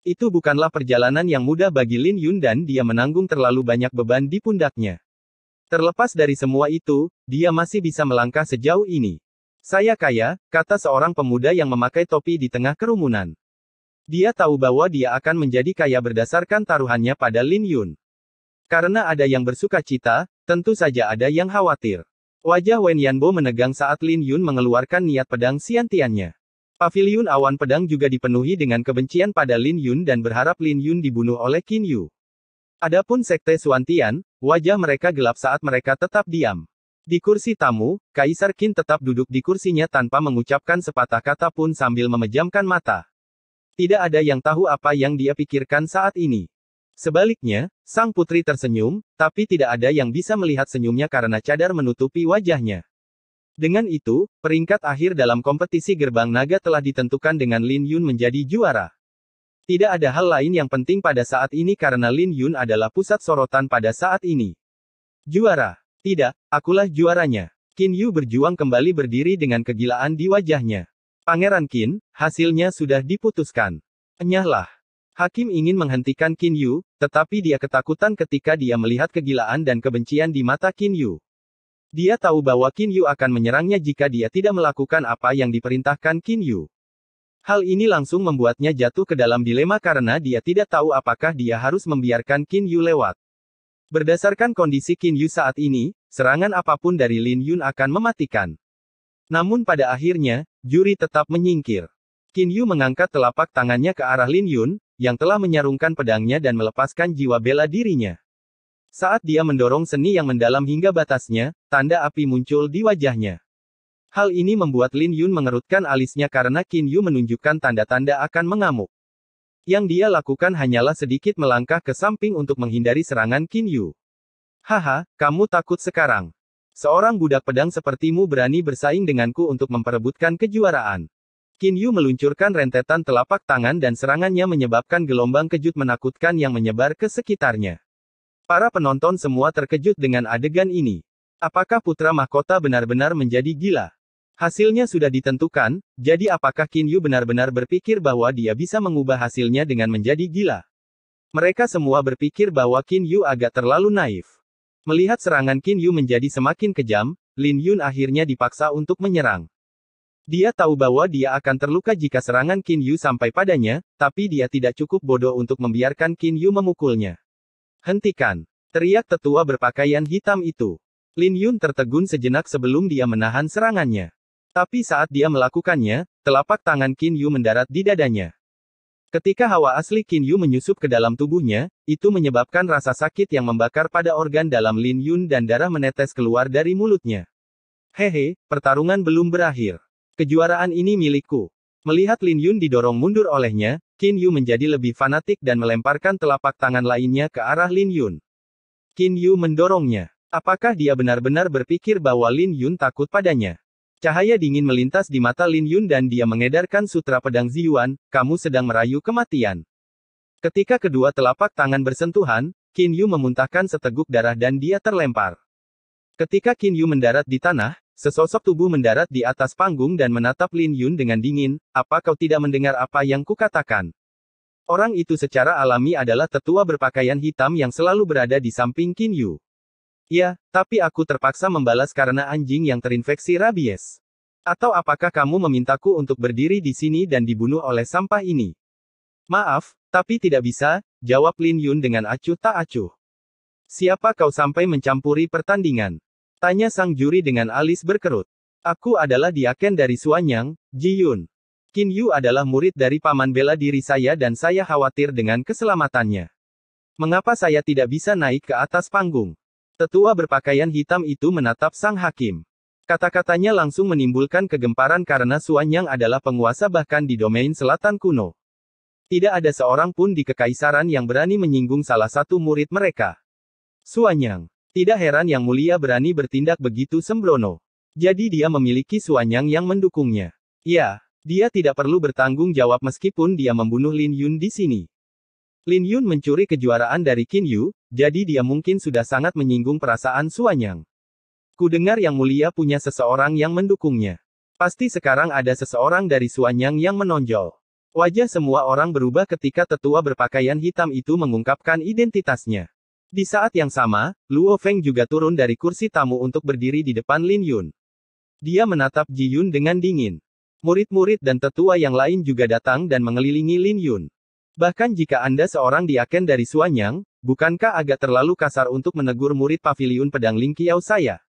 Itu bukanlah perjalanan yang mudah bagi Lin Yun dan dia menanggung terlalu banyak beban di pundaknya. Terlepas dari semua itu, dia masih bisa melangkah sejauh ini. Saya kaya, kata seorang pemuda yang memakai topi di tengah kerumunan. Dia tahu bahwa dia akan menjadi kaya berdasarkan taruhannya pada Lin Yun. Karena ada yang bersuka cita, tentu saja ada yang khawatir. Wajah Wen Yanbo menegang saat Lin Yun mengeluarkan niat pedang Xiantiannya. Paviliun awan pedang juga dipenuhi dengan kebencian pada Lin Yun dan berharap Lin Yun dibunuh oleh Qin Yu. Adapun sekte Xuantian, wajah mereka gelap saat mereka tetap diam. Di kursi tamu, Kaisar Qin tetap duduk di kursinya tanpa mengucapkan sepatah kata pun sambil memejamkan mata. Tidak ada yang tahu apa yang dia pikirkan saat ini. Sebaliknya, sang putri tersenyum, tapi tidak ada yang bisa melihat senyumnya karena cadar menutupi wajahnya. Dengan itu, peringkat akhir dalam kompetisi Gerbang Naga telah ditentukan dengan Lin Yun menjadi juara. Tidak ada hal lain yang penting pada saat ini karena Lin Yun adalah pusat sorotan pada saat ini. Juara. Tidak, akulah juaranya. Qin Yu berjuang kembali berdiri dengan kegilaan di wajahnya. Pangeran Qin, hasilnya sudah diputuskan. Enyahlah. Hakim ingin menghentikan Qin Yu, tetapi dia ketakutan ketika dia melihat kegilaan dan kebencian di mata Qin Yu. Dia tahu bahwa Qin Yu akan menyerangnya jika dia tidak melakukan apa yang diperintahkan Qin Yu. Hal ini langsung membuatnya jatuh ke dalam dilema karena dia tidak tahu apakah dia harus membiarkan Qin Yu lewat. Berdasarkan kondisi Qin Yu saat ini, serangan apapun dari Lin Yun akan mematikan. Namun pada akhirnya, juri tetap menyingkir. Qin Yu mengangkat telapak tangannya ke arah Lin Yun, yang telah menyarungkan pedangnya dan melepaskan jiwa bela dirinya. Saat dia mendorong seni yang mendalam hingga batasnya, tanda api muncul di wajahnya. Hal ini membuat Lin Yun mengerutkan alisnya karena Qin Yu menunjukkan tanda-tanda akan mengamuk. Yang dia lakukan hanyalah sedikit melangkah ke samping untuk menghindari serangan Qin Yu. Haha, kamu takut sekarang. Seorang budak pedang sepertimu berani bersaing denganku untuk memperebutkan kejuaraan. Qin Yu meluncurkan rentetan telapak tangan dan serangannya menyebabkan gelombang kejut menakutkan yang menyebar ke sekitarnya. Para penonton semua terkejut dengan adegan ini. Apakah putra mahkota benar-benar menjadi gila? Hasilnya sudah ditentukan, jadi apakah Qin Yu benar-benar berpikir bahwa dia bisa mengubah hasilnya dengan menjadi gila? Mereka semua berpikir bahwa Qin Yu agak terlalu naif. Melihat serangan Qin Yu menjadi semakin kejam, Lin Yun akhirnya dipaksa untuk menyerang. Dia tahu bahwa dia akan terluka jika serangan Qin Yu sampai padanya, tapi dia tidak cukup bodoh untuk membiarkan Qin Yu memukulnya. Hentikan! Teriak tetua berpakaian hitam itu. Lin Yun tertegun sejenak sebelum dia menahan serangannya. Tapi saat dia melakukannya, telapak tangan Qin Yu mendarat di dadanya. Ketika hawa asli Qin Yu menyusup ke dalam tubuhnya, itu menyebabkan rasa sakit yang membakar pada organ dalam Lin Yun dan darah menetes keluar dari mulutnya. Hehe, pertarungan belum berakhir. Kejuaraan ini milikku. Melihat Lin Yun didorong mundur olehnya, Qin Yu menjadi lebih fanatik dan melemparkan telapak tangan lainnya ke arah Lin Yun. Qin Yu mendorongnya. Apakah dia benar-benar berpikir bahwa Lin Yun takut padanya? Cahaya dingin melintas di mata Lin Yun dan dia mengedarkan sutra pedang Ziyuan, kamu sedang merayu kematian. Ketika kedua telapak tangan bersentuhan, Qin Yu memuntahkan seteguk darah dan dia terlempar. Ketika Qin Yu mendarat di tanah, sesosok tubuh mendarat di atas panggung dan menatap Lin Yun dengan dingin, apa kau tidak mendengar apa yang kukatakan? Orang itu secara alami adalah tetua berpakaian hitam yang selalu berada di samping Qin Yu. Ya, tapi aku terpaksa membalas karena anjing yang terinfeksi rabies. Atau apakah kamu memintaku untuk berdiri di sini dan dibunuh oleh sampah ini? Maaf, tapi tidak bisa, jawab Lin Yun dengan acuh tak acuh. Siapa kau sampai mencampuri pertandingan? Tanya sang juri dengan alis berkerut. Aku adalah diaken dari Suanyang, Ji Yun. Qin Yu adalah murid dari paman bela diri saya dan saya khawatir dengan keselamatannya. Mengapa saya tidak bisa naik ke atas panggung? Tetua berpakaian hitam itu menatap sang hakim. Kata-katanya langsung menimbulkan kegemparan karena Suanyang adalah penguasa bahkan di domain selatan kuno. Tidak ada seorang pun di kekaisaran yang berani menyinggung salah satu murid mereka. Suanyang. Tidak heran Yang Mulia berani bertindak begitu sembrono. Jadi dia memiliki Suanyang yang mendukungnya. Ya, dia tidak perlu bertanggung jawab meskipun dia membunuh Lin Yun di sini. Lin Yun mencuri kejuaraan dari Qin Yu, jadi dia mungkin sudah sangat menyinggung perasaan Suanyang. Ku dengar Yang Mulia punya seseorang yang mendukungnya. Pasti sekarang ada seseorang dari Suanyang yang menonjol. Wajah semua orang berubah ketika tetua berpakaian hitam itu mengungkapkan identitasnya. Di saat yang sama, Luo Feng juga turun dari kursi tamu untuk berdiri di depan Lin Yun. Dia menatap Ji Yun dengan dingin. Murid-murid dan tetua yang lain juga datang dan mengelilingi Lin Yun. Bahkan jika Anda seorang diaken dari Suanyang, bukankah agak terlalu kasar untuk menegur murid paviliun pedang Ling Qiao saya?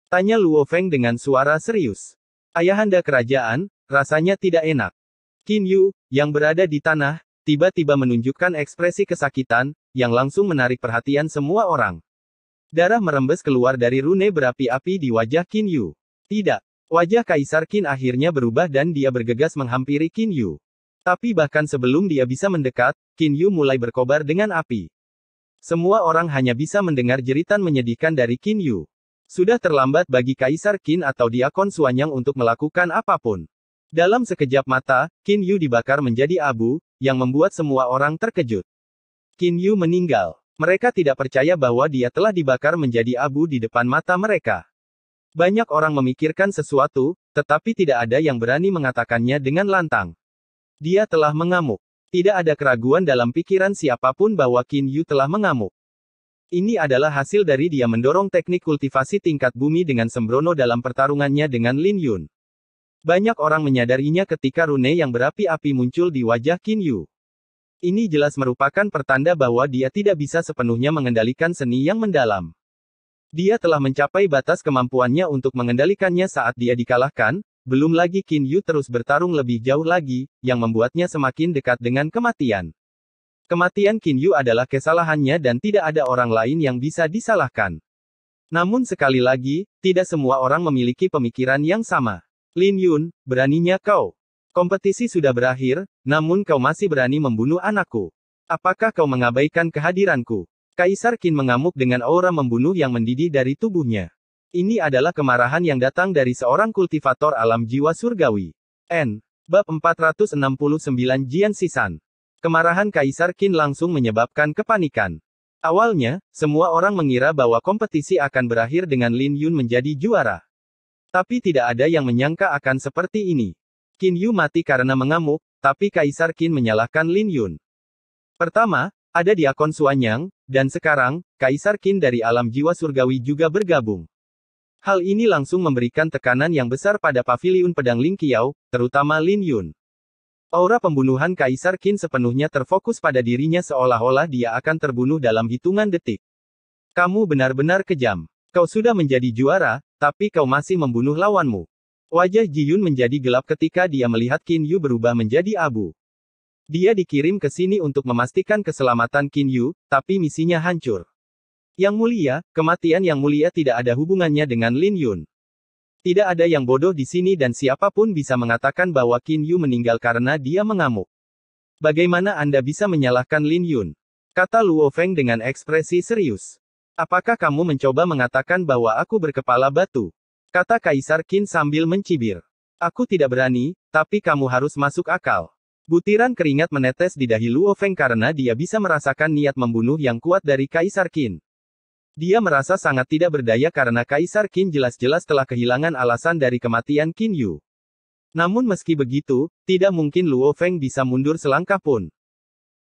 Tanya Luo Feng dengan suara serius. Ayahanda kerajaan, rasanya tidak enak. Qin Yu, yang berada di tanah, tiba-tiba menunjukkan ekspresi kesakitan, yang langsung menarik perhatian semua orang. Darah merembes keluar dari rune berapi-api di wajah Qin Yu. Tidak. Wajah Kaisar Qin akhirnya berubah dan dia bergegas menghampiri Qin Yu. Tapi bahkan sebelum dia bisa mendekat, Qin Yu mulai berkobar dengan api. Semua orang hanya bisa mendengar jeritan menyedihkan dari Qin Yu. Sudah terlambat bagi Kaisar Qin atau Diakon Suanyang untuk melakukan apapun. Dalam sekejap mata, Qin Yu dibakar menjadi abu, yang membuat semua orang terkejut. Qin Yu meninggal. Mereka tidak percaya bahwa dia telah dibakar menjadi abu di depan mata mereka. Banyak orang memikirkan sesuatu, tetapi tidak ada yang berani mengatakannya dengan lantang. Dia telah mengamuk. Tidak ada keraguan dalam pikiran siapapun bahwa Qin Yu telah mengamuk. Ini adalah hasil dari dia mendorong teknik kultivasi tingkat bumi dengan sembrono dalam pertarungannya dengan Lin Yun. Banyak orang menyadarinya ketika rune yang berapi-api muncul di wajah Qin Yu. Ini jelas merupakan pertanda bahwa dia tidak bisa sepenuhnya mengendalikan seni yang mendalam. Dia telah mencapai batas kemampuannya untuk mengendalikannya saat dia dikalahkan, belum lagi Qin Yu terus bertarung lebih jauh lagi, yang membuatnya semakin dekat dengan kematian. Kematian Qin Yu adalah kesalahannya dan tidak ada orang lain yang bisa disalahkan. Namun sekali lagi, tidak semua orang memiliki pemikiran yang sama. Lin Yun, beraninya kau. Kompetisi sudah berakhir, namun kau masih berani membunuh anakku. Apakah kau mengabaikan kehadiranku? Kaisar Qin mengamuk dengan aura membunuh yang mendidih dari tubuhnya. Ini adalah kemarahan yang datang dari seorang kultivator alam jiwa surgawi. N. Bab 469 Jian Sisan. Kemarahan Kaisar Qin langsung menyebabkan kepanikan. Awalnya, semua orang mengira bahwa kompetisi akan berakhir dengan Lin Yun menjadi juara. Tapi tidak ada yang menyangka akan seperti ini. Qin Yu mati karena mengamuk, tapi Kaisar Qin menyalahkan Lin Yun. Pertama, ada Diakon Suanyang, dan sekarang, Kaisar Qin dari alam jiwa surgawi juga bergabung. Hal ini langsung memberikan tekanan yang besar pada paviliun pedang Ling Qiao, terutama Lin Yun. Aura pembunuhan Kaisar Qin sepenuhnya terfokus pada dirinya seolah-olah dia akan terbunuh dalam hitungan detik. Kamu benar-benar kejam. Kau sudah menjadi juara, tapi kau masih membunuh lawanmu. Wajah Ji Yun menjadi gelap ketika dia melihat Qin Yu berubah menjadi abu. Dia dikirim ke sini untuk memastikan keselamatan Qin Yu, tapi misinya hancur. Yang Mulia, kematian Yang Mulia tidak ada hubungannya dengan Lin Yun. Tidak ada yang bodoh di sini dan siapapun bisa mengatakan bahwa Qin Yu meninggal karena dia mengamuk. Bagaimana Anda bisa menyalahkan Lin Yun? Kata Luo Feng dengan ekspresi serius. Apakah kamu mencoba mengatakan bahwa aku berkepala batu? Kata Kaisar Qin sambil mencibir. Aku tidak berani, tapi kamu harus masuk akal. Butiran keringat menetes di dahi Luo Feng karena dia bisa merasakan niat membunuh yang kuat dari Kaisar Qin. Dia merasa sangat tidak berdaya karena Kaisar Qin jelas-jelas telah kehilangan alasan dari kematian Qin Yu. Namun meski begitu, tidak mungkin Luo Feng bisa mundur selangkah pun.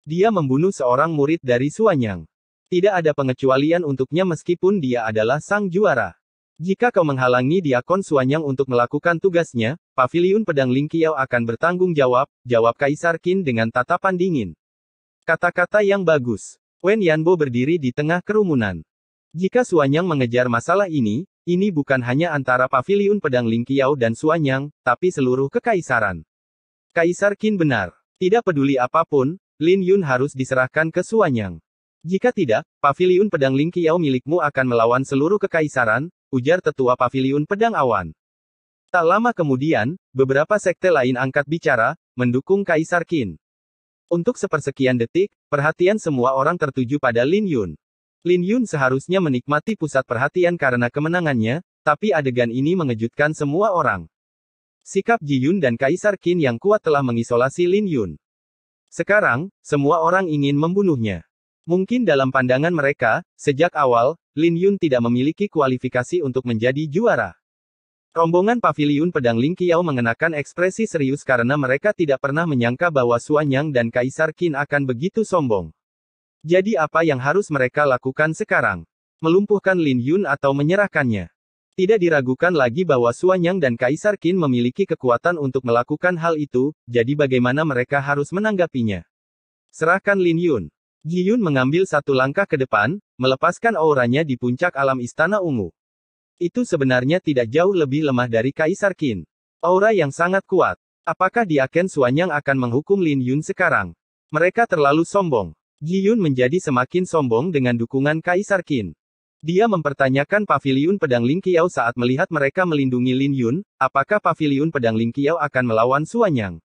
Dia membunuh seorang murid dari Suanyang. Tidak ada pengecualian untuknya meskipun dia adalah sang juara. Jika kau menghalangi Diakon Suanyang untuk melakukan tugasnya, paviliun pedang Ling Qiao akan bertanggung jawab, jawab Kaisar Qin dengan tatapan dingin. Kata-kata yang bagus. Wen Yanbo berdiri di tengah kerumunan. Jika Suanyang mengejar masalah ini bukan hanya antara paviliun pedang Ling Qiao dan Suanyang, tapi seluruh kekaisaran. Kaisar Qin benar. Tidak peduli apapun, Lin Yun harus diserahkan ke Suanyang. Jika tidak, paviliun pedang Ling Qiao milikmu akan melawan seluruh kekaisaran, ujar tetua paviliun pedang awan. Tak lama kemudian, beberapa sekte lain angkat bicara, mendukung Kaisar Qin. Untuk sepersekian detik, perhatian semua orang tertuju pada Lin Yun. Lin Yun seharusnya menikmati pusat perhatian karena kemenangannya, tapi adegan ini mengejutkan semua orang. Sikap Ji Yun dan Kaisar Qin yang kuat telah mengisolasi Lin Yun. Sekarang, semua orang ingin membunuhnya. Mungkin dalam pandangan mereka, sejak awal, Lin Yun tidak memiliki kualifikasi untuk menjadi juara. Rombongan paviliun pedang Ling Qiao mengenakan ekspresi serius karena mereka tidak pernah menyangka bahwa Xuanyang dan Kaisar Qin akan begitu sombong. Jadi apa yang harus mereka lakukan sekarang? Melumpuhkan Lin Yun atau menyerahkannya? Tidak diragukan lagi bahwa Xuanyang dan Kaisar Qin memiliki kekuatan untuk melakukan hal itu, jadi bagaimana mereka harus menanggapinya? Serahkan Lin Yun. Ji Yun mengambil satu langkah ke depan, melepaskan auranya di puncak alam Istana Ungu. Itu sebenarnya tidak jauh lebih lemah dari Kaisar Qin. Aura yang sangat kuat. Apakah Diaken Xuanyang akan menghukum Lin Yun sekarang? Mereka terlalu sombong. Ji Yun menjadi semakin sombong dengan dukungan Kaisar Qin. Dia mempertanyakan paviliun pedang Ling Qiao saat melihat mereka melindungi Lin Yun, apakah paviliun pedang Ling Qiao akan melawan Xuanyang?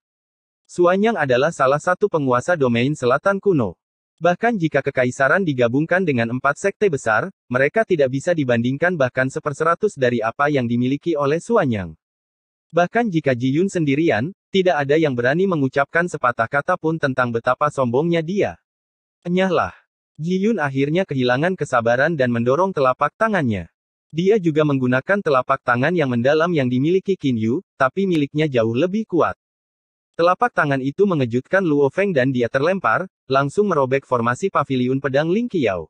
Xuanyang adalah salah satu penguasa domain selatan kuno. Bahkan jika kekaisaran digabungkan dengan 4 sekte besar, mereka tidak bisa dibandingkan bahkan 1/100 dari apa yang dimiliki oleh Xuanyang. Bahkan jika Ji Yun sendirian, tidak ada yang berani mengucapkan sepatah kata pun tentang betapa sombongnya dia. Enyahlah. Ji Yun akhirnya kehilangan kesabaran dan mendorong telapak tangannya. Dia juga menggunakan telapak tangan yang mendalam yang dimiliki Qin Yu, tapi miliknya jauh lebih kuat. Telapak tangan itu mengejutkan Luo Feng dan dia terlempar, langsung merobek formasi paviliun pedang Ling Qiao.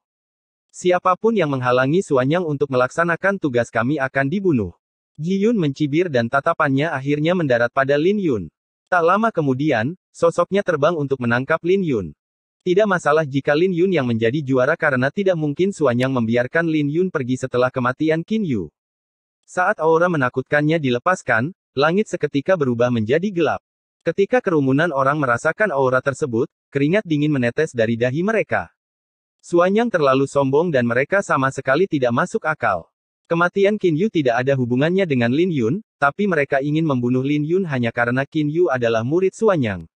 Siapapun yang menghalangi Xuanyang untuk melaksanakan tugas kami akan dibunuh. Ji Yun mencibir dan tatapannya akhirnya mendarat pada Lin Yun. Tak lama kemudian, sosoknya terbang untuk menangkap Lin Yun. Tidak masalah jika Lin Yun yang menjadi juara karena tidak mungkin Xuanyang membiarkan Lin Yun pergi setelah kematian Qin Yu. Saat aura menakutkannya dilepaskan, langit seketika berubah menjadi gelap. Ketika kerumunan orang merasakan aura tersebut, keringat dingin menetes dari dahi mereka. Xuanyang terlalu sombong dan mereka sama sekali tidak masuk akal. Kematian Qin Yu tidak ada hubungannya dengan Lin Yun, tapi mereka ingin membunuh Lin Yun hanya karena Qin Yu adalah murid Xuanyang.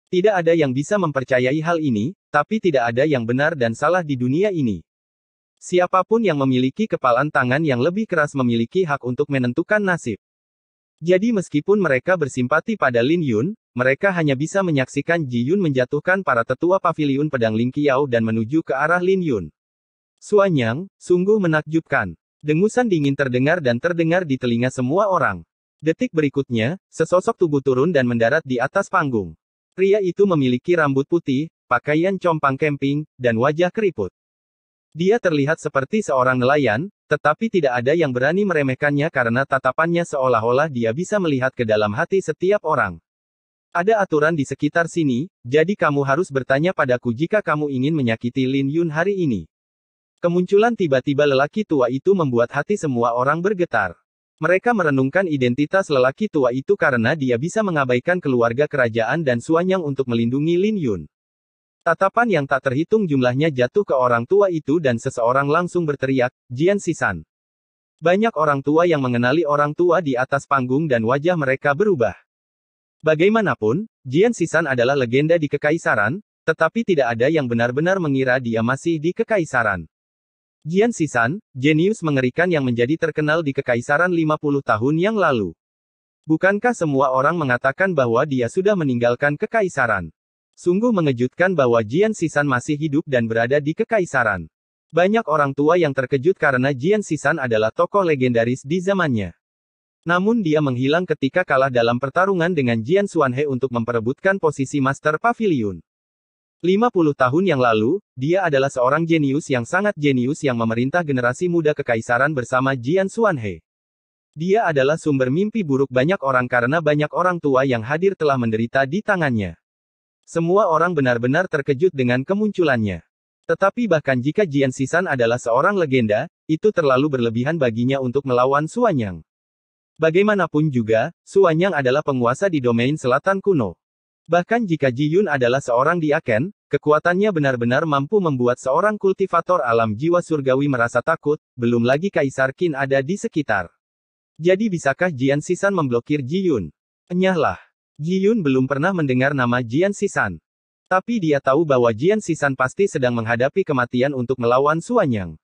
Tidak ada yang bisa mempercayai hal ini, tapi tidak ada yang benar dan salah di dunia ini. Siapapun yang memiliki kepalan tangan yang lebih keras memiliki hak untuk menentukan nasib. Jadi meskipun mereka bersimpati pada Lin Yun, mereka hanya bisa menyaksikan Ji Yun menjatuhkan para tetua paviliun pedang Ling Qiao dan menuju ke arah Lin Yun. Xuanyang, sungguh menakjubkan. Dengusan dingin terdengar dan terdengar di telinga semua orang. Detik berikutnya, sesosok tubuh turun dan mendarat di atas panggung. Pria itu memiliki rambut putih, pakaian compang camping, dan wajah keriput. Dia terlihat seperti seorang nelayan, tetapi tidak ada yang berani meremehkannya karena tatapannya seolah-olah dia bisa melihat ke dalam hati setiap orang. Ada aturan di sekitar sini, jadi kamu harus bertanya padaku jika kamu ingin menyakiti Lin Yun hari ini. Kemunculan tiba-tiba lelaki tua itu membuat hati semua orang bergetar. Mereka merenungkan identitas lelaki tua itu karena dia bisa mengabaikan keluarga kerajaan dan Xuanyang untuk melindungi Lin Yun. Tatapan yang tak terhitung jumlahnya jatuh ke orang tua itu dan seseorang langsung berteriak, Jian Sisan. Banyak orang tua yang mengenali orang tua di atas panggung dan wajah mereka berubah. Bagaimanapun, Jian Sisan adalah legenda di kekaisaran, tetapi tidak ada yang benar-benar mengira dia masih di kekaisaran. Jian Sisan, jenius mengerikan yang menjadi terkenal di kekaisaran 50 tahun yang lalu. Bukankah semua orang mengatakan bahwa dia sudah meninggalkan kekaisaran? Sungguh mengejutkan bahwa Jian Sisan masih hidup dan berada di kekaisaran. Banyak orang tua yang terkejut karena Jian Sisan adalah tokoh legendaris di zamannya. Namun dia menghilang ketika kalah dalam pertarungan dengan Jian Xuanhe untuk memperebutkan posisi Master Pavilion. 50 tahun yang lalu, dia adalah seorang jenius yang sangat jenius yang memerintah generasi muda kekaisaran bersama Jian Xuanhe. Dia adalah sumber mimpi buruk banyak orang karena banyak orang tua yang hadir telah menderita di tangannya. Semua orang benar-benar terkejut dengan kemunculannya. Tetapi bahkan jika Jian Sisan adalah seorang legenda, itu terlalu berlebihan baginya untuk melawan Xuanyang. Bagaimanapun juga, Xuanyang adalah penguasa di domain selatan kuno. Bahkan jika Ji Yun adalah seorang Diaken, kekuatannya benar-benar mampu membuat seorang kultivator alam jiwa surgawi merasa takut, belum lagi Kaisar Qin ada di sekitar. Jadi bisakah Jian Sisan memblokir Ji Yun? Enyahlah. Ji Yun belum pernah mendengar nama Jian Sisan. Tapi dia tahu bahwa Jian Sisan pasti sedang menghadapi kematian untuk melawan Xuanyang.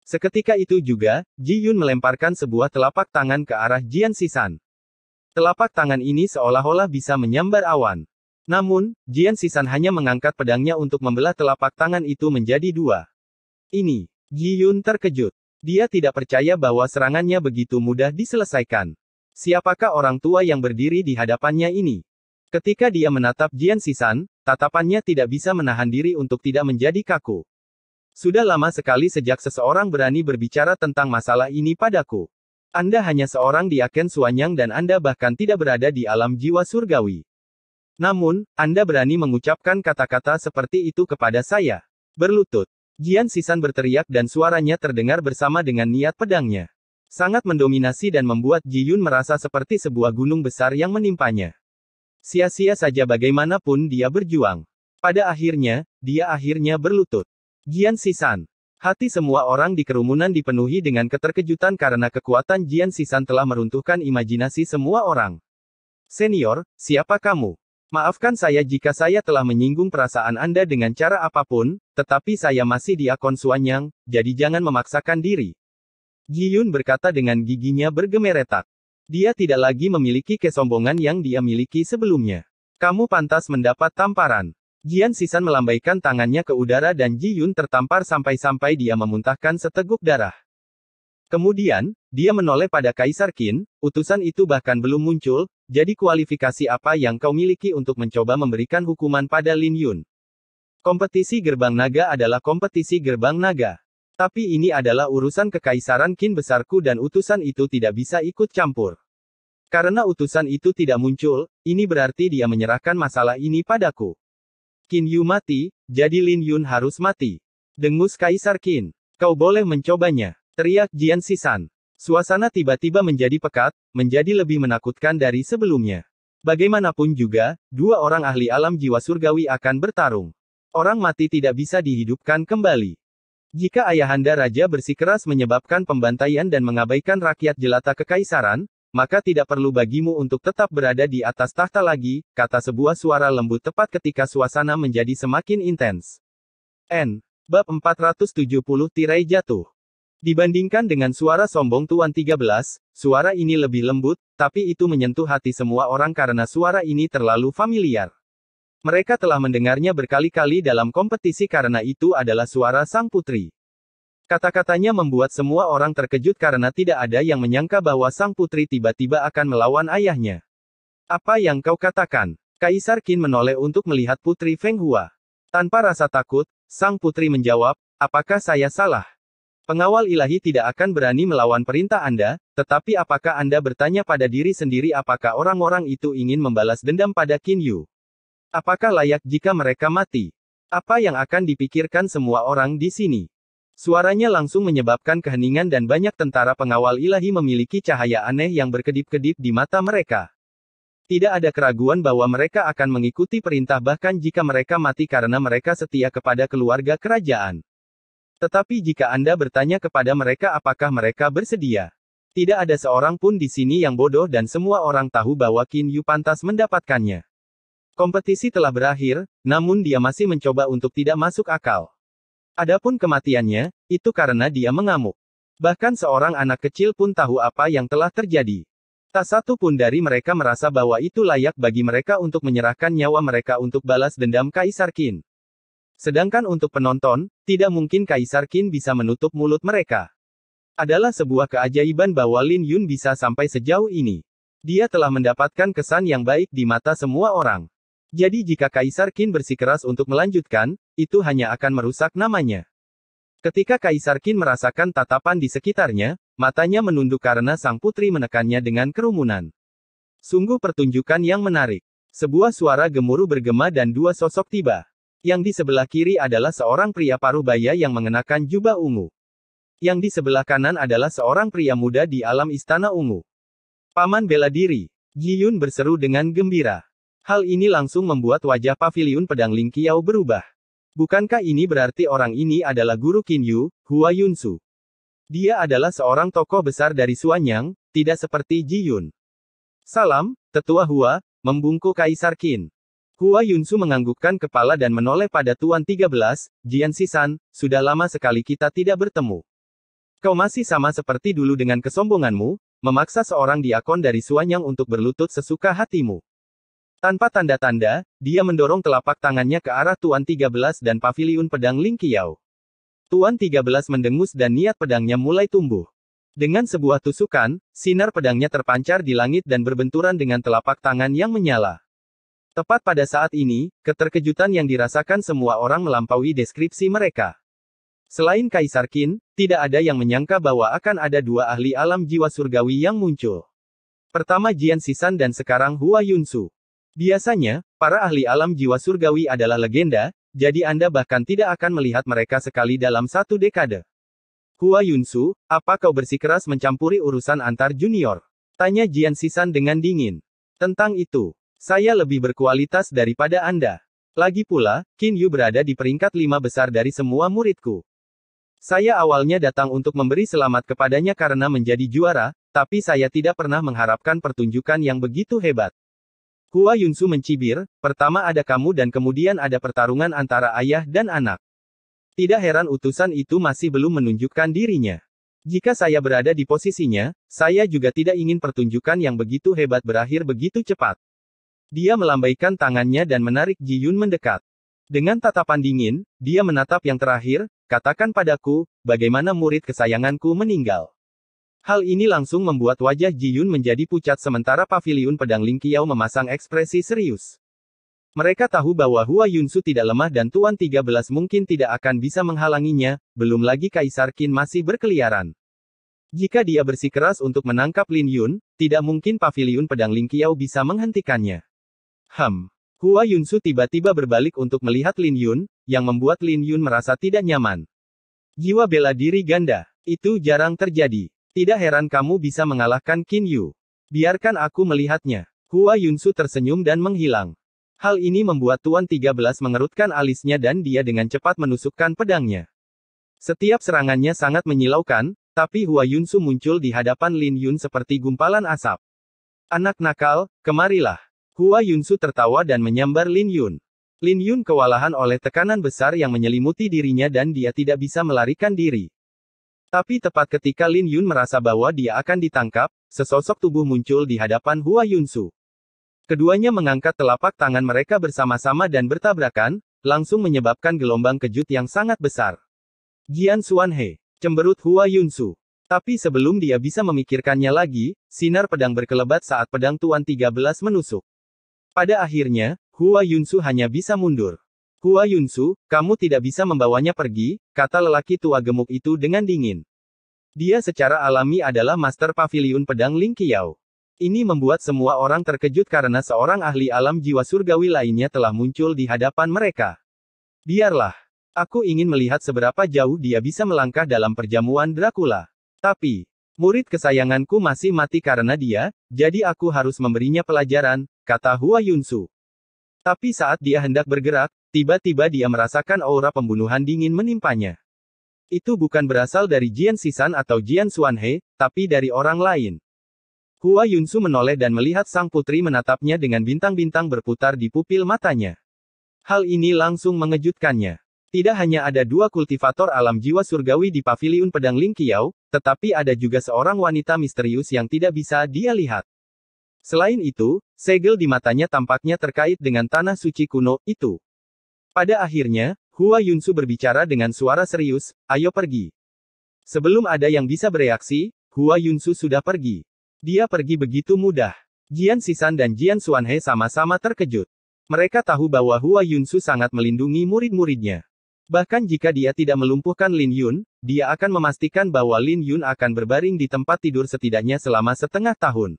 Seketika itu juga, Ji Yun melemparkan sebuah telapak tangan ke arah Jian Sisan. Telapak tangan ini seolah-olah bisa menyambar awan. Namun, Jian Sisan hanya mengangkat pedangnya untuk membelah telapak tangan itu menjadi dua. Ini. Ji Yun terkejut. Dia tidak percaya bahwa serangannya begitu mudah diselesaikan. Siapakah orang tua yang berdiri di hadapannya ini? Ketika dia menatap Jian Sisan, tatapannya tidak bisa menahan diri untuk tidak menjadi kaku. Sudah lama sekali sejak seseorang berani berbicara tentang masalah ini padaku. Anda hanya seorang diaken Suanyang dan Anda bahkan tidak berada di alam jiwa surgawi. Namun, Anda berani mengucapkan kata-kata seperti itu kepada saya. Berlutut. Jian Sisan berteriak dan suaranya terdengar bersama dengan niat pedangnya. Sangat mendominasi dan membuat Ji Yun merasa seperti sebuah gunung besar yang menimpanya. Sia-sia saja bagaimanapun dia berjuang. Pada akhirnya, dia akhirnya berlutut. Jian Sisan. Hati semua orang di kerumunan dipenuhi dengan keterkejutan karena kekuatan Jian Sisan telah meruntuhkan imajinasi semua orang. Senior, siapa kamu? Maafkan saya jika saya telah menyinggung perasaan Anda dengan cara apapun, tetapi saya masih diakon Suanyang, jadi jangan memaksakan diri. Ji Yun berkata dengan giginya bergemeretak. Dia tidak lagi memiliki kesombongan yang dia miliki sebelumnya. Kamu pantas mendapat tamparan. Jian Sisan melambaikan tangannya ke udara dan Ji Yun tertampar sampai-sampai dia memuntahkan seteguk darah. Kemudian, dia menoleh pada Kaisar Qin, utusan itu bahkan belum muncul, jadi kualifikasi apa yang kau miliki untuk mencoba memberikan hukuman pada Lin Yun? Kompetisi gerbang naga adalah kompetisi gerbang naga. Tapi ini adalah urusan kekaisaran Qin besarku dan utusan itu tidak bisa ikut campur. Karena utusan itu tidak muncul, ini berarti dia menyerahkan masalah ini padaku. Qin Yu mati, jadi Lin Yun harus mati. Dengus Kaisar Qin. Kau boleh mencobanya. Teriak Jian Sisan. Suasana tiba-tiba menjadi pekat, menjadi lebih menakutkan dari sebelumnya. Bagaimanapun juga, dua orang ahli alam jiwa surgawi akan bertarung. Orang mati tidak bisa dihidupkan kembali. Jika ayahanda raja bersikeras menyebabkan pembantaian dan mengabaikan rakyat jelata kekaisaran, maka tidak perlu bagimu untuk tetap berada di atas tahta lagi, kata sebuah suara lembut tepat ketika suasana menjadi semakin intens. Bab 470 Tirai Jatuh. Dibandingkan dengan suara sombong Tuan 13, suara ini lebih lembut, tapi itu menyentuh hati semua orang karena suara ini terlalu familiar. Mereka telah mendengarnya berkali-kali dalam kompetisi karena itu adalah suara sang putri. Kata-katanya membuat semua orang terkejut karena tidak ada yang menyangka bahwa sang putri tiba-tiba akan melawan ayahnya. Apa yang kau katakan? Kaisar Qin menoleh untuk melihat putri Feng Hua. Tanpa rasa takut, sang putri menjawab, apakah saya salah? Pengawal ilahi tidak akan berani melawan perintah Anda, tetapi apakah Anda bertanya pada diri sendiri apakah orang-orang itu ingin membalas dendam pada Qin Yu? Apakah layak jika mereka mati? Apa yang akan dipikirkan semua orang di sini? Suaranya langsung menyebabkan keheningan dan banyak tentara pengawal ilahi memiliki cahaya aneh yang berkedip-kedip di mata mereka. Tidak ada keraguan bahwa mereka akan mengikuti perintah bahkan jika mereka mati karena mereka setia kepada keluarga kerajaan. Tetapi jika Anda bertanya kepada mereka apakah mereka bersedia? Tidak ada seorang pun di sini yang bodoh dan semua orang tahu bahwa Qin Yu pantas mendapatkannya. Kompetisi telah berakhir, namun dia masih mencoba untuk tidak masuk akal. Adapun kematiannya, itu karena dia mengamuk. Bahkan seorang anak kecil pun tahu apa yang telah terjadi. Tak satu pun dari mereka merasa bahwa itu layak bagi mereka untuk menyerahkan nyawa mereka untuk balas dendam Kaisar Qin. Sedangkan untuk penonton, tidak mungkin Kaisar Qin bisa menutup mulut mereka. Adalah sebuah keajaiban bahwa Lin Yun bisa sampai sejauh ini. Dia telah mendapatkan kesan yang baik di mata semua orang. Jadi jika Kaisar Qin bersikeras untuk melanjutkan, itu hanya akan merusak namanya. Ketika Kaisar Qin merasakan tatapan di sekitarnya, matanya menunduk karena sang putri menekannya dengan kerumunan. Sungguh pertunjukan yang menarik. Sebuah suara gemuruh bergema dan dua sosok tiba. Yang di sebelah kiri adalah seorang pria paruh baya yang mengenakan jubah ungu. Yang di sebelah kanan adalah seorang pria muda di alam istana ungu. Paman bela diri. Ji Yun berseru dengan gembira. Hal ini langsung membuat wajah paviliun pedang Ling Qiao berubah. Bukankah ini berarti orang ini adalah guru Qin Yu, Hua Yunsu? Dia adalah seorang tokoh besar dari Suanyang, tidak seperti Ji Yun. Salam, Tetua Hua, membungkuk Kaisar Qin. Hua Yunsu menganggukkan kepala dan menoleh pada Tuan 13, Jian Sisan, sudah lama sekali kita tidak bertemu. Kau masih sama seperti dulu dengan kesombonganmu, memaksa seorang diakon dari Suanyang untuk berlutut sesuka hatimu. Tanpa tanda-tanda, dia mendorong telapak tangannya ke arah Tuan 13 dan paviliun pedang Ling Qiao. Tuan 13 mendengus dan niat pedangnya mulai tumbuh. Dengan sebuah tusukan, sinar pedangnya terpancar di langit dan berbenturan dengan telapak tangan yang menyala. Tepat pada saat ini, keterkejutan yang dirasakan semua orang melampaui deskripsi mereka. Selain Kaisar Qin, tidak ada yang menyangka bahwa akan ada dua ahli alam jiwa surgawi yang muncul. Pertama Jian Sisan dan sekarang Hua Yunsu. Biasanya, para ahli alam jiwa surgawi adalah legenda, jadi Anda bahkan tidak akan melihat mereka sekali dalam satu dekade. Hua Yunsu, apa kau bersikeras mencampuri urusan antar junior? Tanya Jian Sisan dengan dingin. Tentang itu, saya lebih berkualitas daripada Anda. Lagi pula, Qin Yu berada di peringkat 5 besar dari semua muridku. Saya awalnya datang untuk memberi selamat kepadanya karena menjadi juara, tapi saya tidak pernah mengharapkan pertunjukan yang begitu hebat. Hua Yunsu mencibir, pertama ada kamu dan kemudian ada pertarungan antara ayah dan anak. Tidak heran utusan itu masih belum menunjukkan dirinya. Jika saya berada di posisinya, saya juga tidak ingin pertunjukan yang begitu hebat berakhir begitu cepat. Dia melambaikan tangannya dan menarik Ji Yun mendekat. Dengan tatapan dingin, dia menatap yang terakhir, katakan padaku, bagaimana murid kesayanganku meninggal. Hal ini langsung membuat wajah Ji Yun menjadi pucat sementara paviliun pedang Ling Qiao memasang ekspresi serius. Mereka tahu bahwa Hua Yunsu tidak lemah dan Tuan 13 mungkin tidak akan bisa menghalanginya, belum lagi Kaisar Qin masih berkeliaran. Jika dia bersikeras untuk menangkap Lin Yun, tidak mungkin paviliun pedang Ling Qiao bisa menghentikannya. Hua Yunsu tiba-tiba berbalik untuk melihat Lin Yun, yang membuat Lin Yun merasa tidak nyaman. Jiwa bela diri ganda, itu jarang terjadi. Tidak heran kamu bisa mengalahkan Qin Yu. Biarkan aku melihatnya. Hua Yunsu tersenyum dan menghilang. Hal ini membuat Tuan 13 mengerutkan alisnya dan dia dengan cepat menusukkan pedangnya. Setiap serangannya sangat menyilaukan, tapi Hua Yunsu muncul di hadapan Lin Yun seperti gumpalan asap. Anak nakal, kemarilah. Hua Yunsu tertawa dan menyambar Lin Yun. Lin Yun kewalahan oleh tekanan besar yang menyelimuti dirinya dan dia tidak bisa melarikan diri. Tapi tepat ketika Lin Yun merasa bahwa dia akan ditangkap, sesosok tubuh muncul di hadapan Hua Yunsu. Keduanya mengangkat telapak tangan mereka bersama-sama dan bertabrakan, langsung menyebabkan gelombang kejut yang sangat besar. Jian Xuanhe, cemberut Hua Yunsu. Tapi sebelum dia bisa memikirkannya lagi, sinar pedang berkelebat saat pedang Tuan 13 menusuk. Pada akhirnya, Hua Yunsu hanya bisa mundur. Hua Yunsu, kamu tidak bisa membawanya pergi, kata lelaki tua gemuk itu dengan dingin. Dia secara alami adalah master paviliun pedang Ling Qiao. Ini membuat semua orang terkejut karena seorang ahli alam jiwa surgawi lainnya telah muncul di hadapan mereka. Biarlah. Aku ingin melihat seberapa jauh dia bisa melangkah dalam perjamuan Dracula. Tapi, murid kesayanganku masih mati karena dia, jadi aku harus memberinya pelajaran, kata Hua Yunsu. Tapi saat dia hendak bergerak, tiba-tiba dia merasakan aura pembunuhan dingin menimpanya. Itu bukan berasal dari Jian Sisan atau Jian Xuanhe, tapi dari orang lain. Hua Yunsu menoleh dan melihat sang putri menatapnya dengan bintang-bintang berputar di pupil matanya. Hal ini langsung mengejutkannya. Tidak hanya ada dua kultivator alam jiwa surgawi di paviliun pedang Ling Qiao, tetapi ada juga seorang wanita misterius yang tidak bisa dia lihat. Selain itu, segel di matanya tampaknya terkait dengan tanah suci kuno itu. Pada akhirnya, Hua Yunsu berbicara dengan suara serius, ayo pergi. Sebelum ada yang bisa bereaksi, Hua Yunsu sudah pergi. Dia pergi begitu mudah. Jian Sisan dan Jian Xuanhe sama-sama terkejut. Mereka tahu bahwa Hua Yunsu sangat melindungi murid-muridnya. Bahkan jika dia tidak melumpuhkan Lin Yun, dia akan memastikan bahwa Lin Yun akan berbaring di tempat tidur setidaknya selama setengah tahun.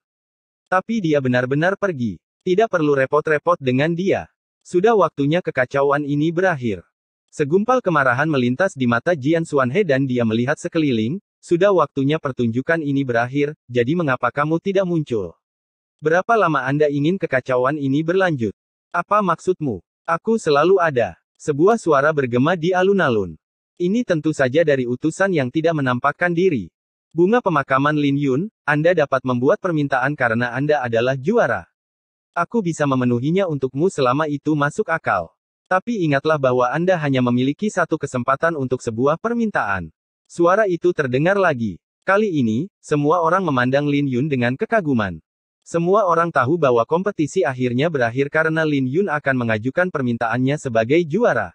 Tapi dia benar-benar pergi. Tidak perlu repot-repot dengan dia. Sudah waktunya kekacauan ini berakhir. Segumpal kemarahan melintas di mata Jian Xuanhe dan dia melihat sekeliling, sudah waktunya pertunjukan ini berakhir, jadi mengapa kamu tidak muncul? Berapa lama Anda ingin kekacauan ini berlanjut? Apa maksudmu? Aku selalu ada. Sebuah suara bergema di alun-alun. Ini tentu saja dari utusan yang tidak menampakkan diri. Bunga pemakaman Lin Yun, Anda dapat membuat permintaan karena Anda adalah juara. Aku bisa memenuhinya untukmu selama itu masuk akal. Tapi ingatlah bahwa Anda hanya memiliki satu kesempatan untuk sebuah permintaan. Suara itu terdengar lagi. Kali ini, semua orang memandang Lin Yun dengan kekaguman. Semua orang tahu bahwa kompetisi akhirnya berakhir karena Lin Yun akan mengajukan permintaannya sebagai juara.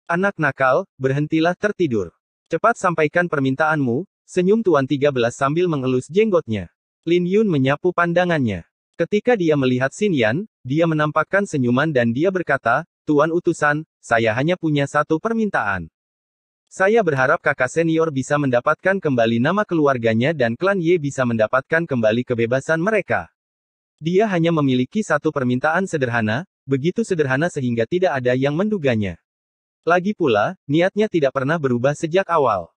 Anak nakal, berhentilah tertidur. Cepat sampaikan permintaanmu, senyum Tuan 13 sambil mengelus jenggotnya. Lin Yun menyapu pandangannya. Ketika dia melihat Xin Yan, dia menampakkan senyuman dan dia berkata, Tuan Utusan, saya hanya punya satu permintaan. Saya berharap kakak senior bisa mendapatkan kembali nama keluarganya dan klan Ye bisa mendapatkan kembali kebebasan mereka. Dia hanya memiliki satu permintaan sederhana, begitu sederhana sehingga tidak ada yang menduganya. Lagi pula, niatnya tidak pernah berubah sejak awal.